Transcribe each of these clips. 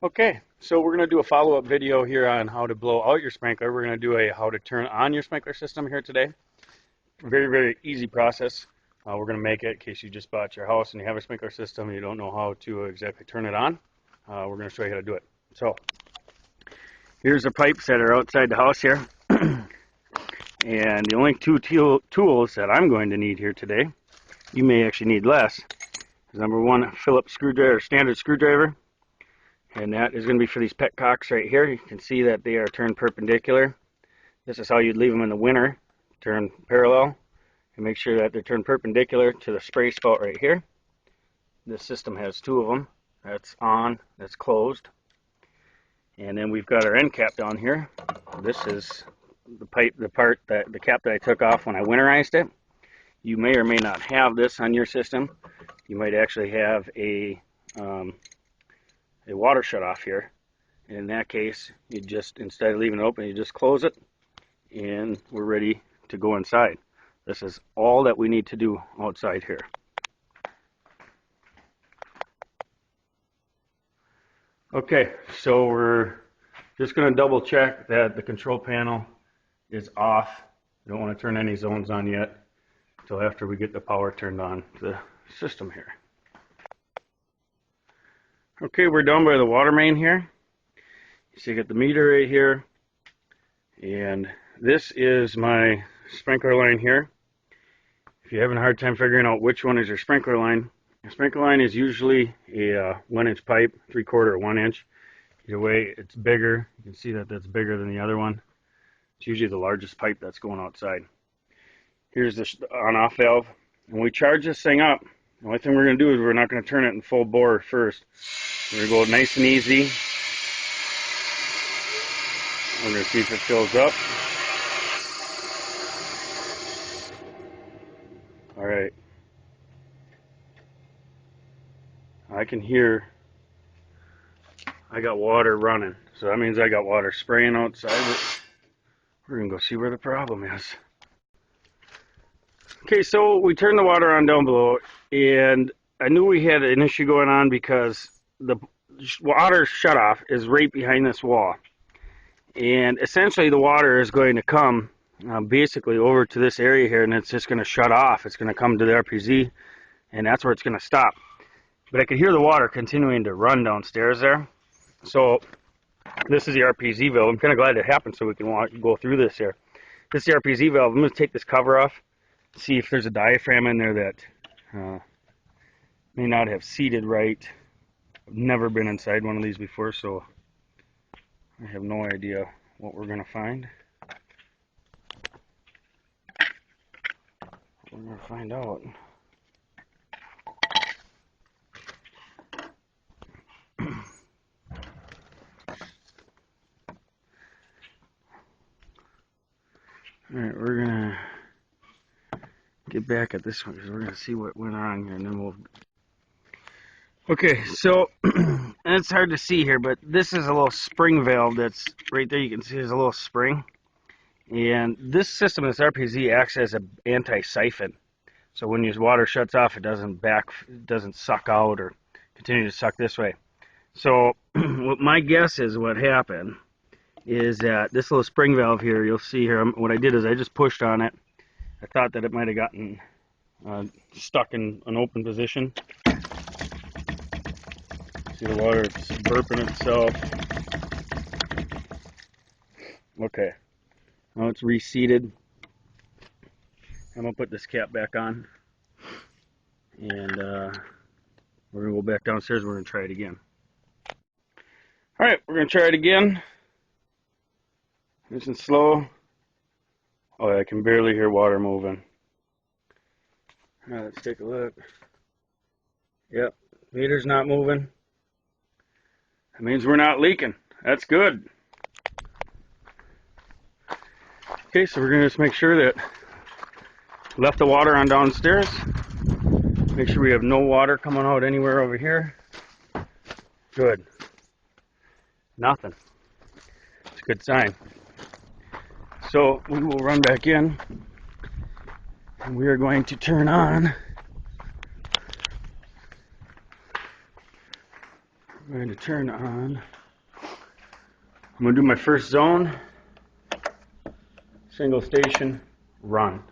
Okay, so we're going to do a follow-up video here on how to blow out your sprinkler. We're going to do a how to turn on your sprinkler system here today. Very, very easy process. We're going to make it in case you just bought your house and you have a sprinkler system and you don't know how to exactly turn it on. We're going to show you how to do it. So, here's the pipes that are outside the house here. And the only two tools that I'm going to need here today, you may actually need less, is number one, a Phillips screwdriver, standard screwdriver. And that is going to be for these petcocks right here. You can see that they are turned perpendicular. This is how you'd leave them in the winter. Turn parallel and make sure that they're turned perpendicular to the spray spout right here. This system has two of them. That's on, that's closed. And then we've got our end cap down here. This is the pipe, the cap that I took off when I winterized it. You may or may not have this on your system. You might actually have a water shut off here, and in that case you just, instead of leaving it open, you just close it and we're ready to go inside. This is all that we need to do outside here. Okay, so we're just going to double check that the control panel is off. We don't want to turn any zones on yet until after we get the power turned on to the system here. Okay, we're down by the water main here. So you get the meter right here, and this is my sprinkler line here. If you're having a hard time figuring out which one is your sprinkler line, your sprinkler line is usually a 1-inch pipe, 3/4 or 1 inch. Either way, it's bigger. You can see that that's bigger than the other one. It's usually the largest pipe that's going outside. Here's the on-off valve. When we charge this thing up, the only thing we're going to do is we're not going to turn it in full bore first. We're going to go nice and easy. We're going to see if it fills up. Alright. I can hear I got water running. So that means I got water spraying outside. But we're going to go see where the problem is. Okay, so we turned the water on down below, and I knew we had an issue going on because the water shutoff is right behind this wall. And essentially the water is going to come basically over to this area here, and it's just going to shut off. It's going to come to the RPZ, and that's where it's going to stop. But I could hear the water continuing to run downstairs there. So this is the RPZ valve. I'm kind of glad it happened so we can go through this here. This is the RPZ valve. I'm going to take this cover off. See if there's a diaphragm in there that may not have seated right. I've never been inside one of these before, so I have no idea what we're going to find. We're going to find out. Alright, we're going to get back at this one because we're going to see what went on here, and then we'll... Okay, so and it's hard to see here, but this is a little spring valve that's right there. You can see there's a little spring, and this system, this RPZ, acts as an anti-siphon. So when your water shuts off, it doesn't suck out or continue to suck this way. So what my guess is what happened is that this little spring valve here, you'll see here, what I did is I just pushed on it. I thought that it might have gotten stuck in an open position. See the water, it's burping itself. Okay, now it's reseated. I'm going to put this cap back on. And we're going to go back downstairs. We're going to try it again. Alright, we're going to try it again. Nice and slow. Oh, I can barely hear water moving. Alright, let's take a look. Yep, meter's not moving. That means we're not leaking. That's good. Okay, so we're going to just make sure that left the water on downstairs. Make sure we have no water coming out anywhere over here. Good. Nothing. It's a good sign. So we will run back in, and we are going to turn on. We're going to turn on. I'm going to do my first zone, single station, run.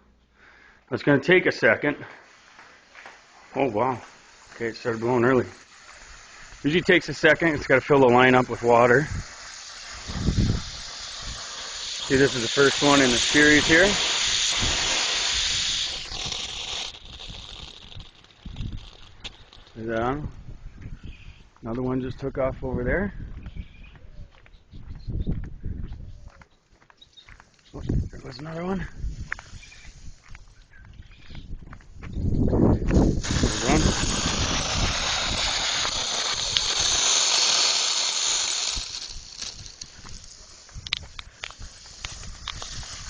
It's going to take a second. Oh wow, okay, it started blowing early. Usually takes a second. It's got to fill the line up with water. See, this is the first one in the series here. Is that on? Another one just took off over there. Oh, there was another one.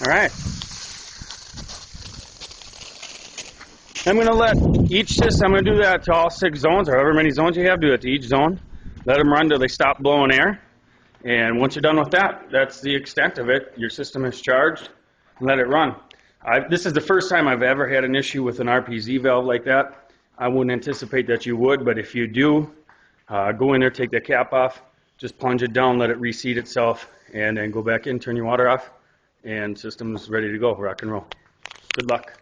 All right. I'm going to let each system, I'm going to do that to all 6 zones, or however many zones you have, do it to each zone. Let them run till they stop blowing air. And once you're done with that, that's the extent of it. Your system is charged. Let it run. This is the first time I've ever had an issue with an RPZ valve like that. I wouldn't anticipate that you would, but if you do, go in there, take the cap off, just plunge it down, let it reseat itself, and then go back in, turn your water off, and system's ready to go, rock and roll. Good luck.